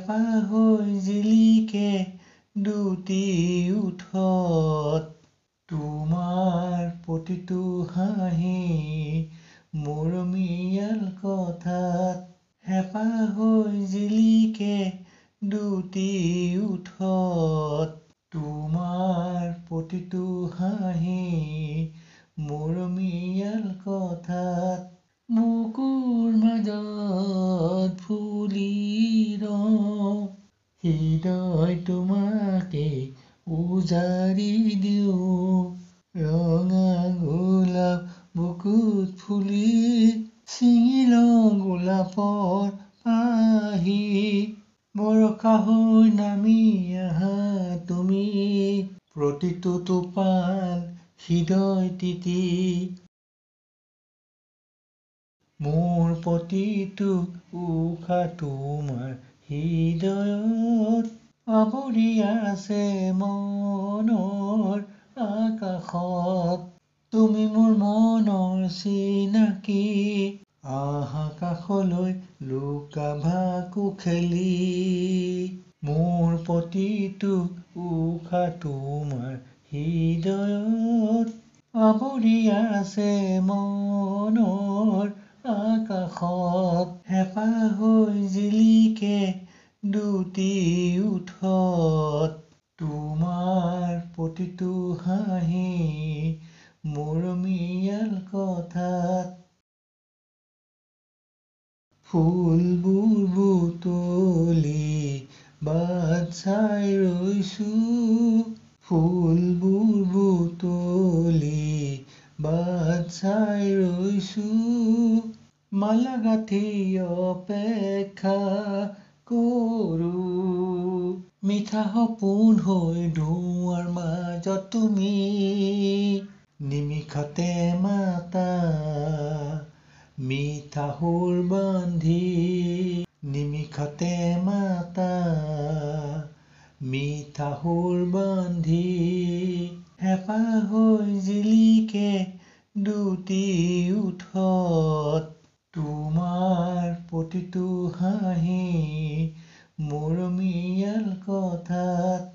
হেঁপাহ হৈ জিলিকে দুটি ওঠত তোমাৰ প্ৰতিটো হাঁহি মৰমীয়াল কথাত হেঁপাহ হৈ জিলিকে দুটি ওঠত তোমাৰ প্ৰতিটো হাঁহি মৰমীয়াল কথাত বুকুৰ মাজত ফুলি ৰওঁ হৃদয় তোমাকে উজাৰি দিওঁ ৰঙা গোলাপ বুকুত ফুলি ছিঙি লওঁ গোলাপৰ পাহি বৰষা হৈ নামি আহা তুমি প্ৰতিটো টোপাল হৃদয় তিতি মোৰ প্ৰতিটো উশাহ তোমাৰ হৃদয়ত আৱৰি আছে মনৰ আকাশত তুমি মোৰ মনৰ চিনাকি আকাশলৈ লুকা ভাকু খেলি মোৰ প্ৰতিটো উশাহ তোমাৰ হৃদয়ত আৱৰি আছে মনৰ আকাশত হেঁপাহ হৈ জিলিকে দুটি ওঠত তোমাৰ প্ৰতিটো হাঁহি মৰমীয়াল কথাত ফুলবোৰ বুটলি বাট চাই ৰৈছো ফুলবোৰ বুটলি বাট চাই ৰৈছো মালা গাঁঠি অপেক্ষা কৰোঁ মিঠা সপোন হৈ ধোঁৱাৰ মাজত তুমি নিমিষতে মাতা মিঠা সুৰ বান্ধি নিমিষতে মাতা মিঠা সুৰ বান্ধি হেঁপাহ হৈ জিলিকে দুটি ওঠত তোমাৰ প্ৰতিটো হাঁহি মৰমীয়াল কথাত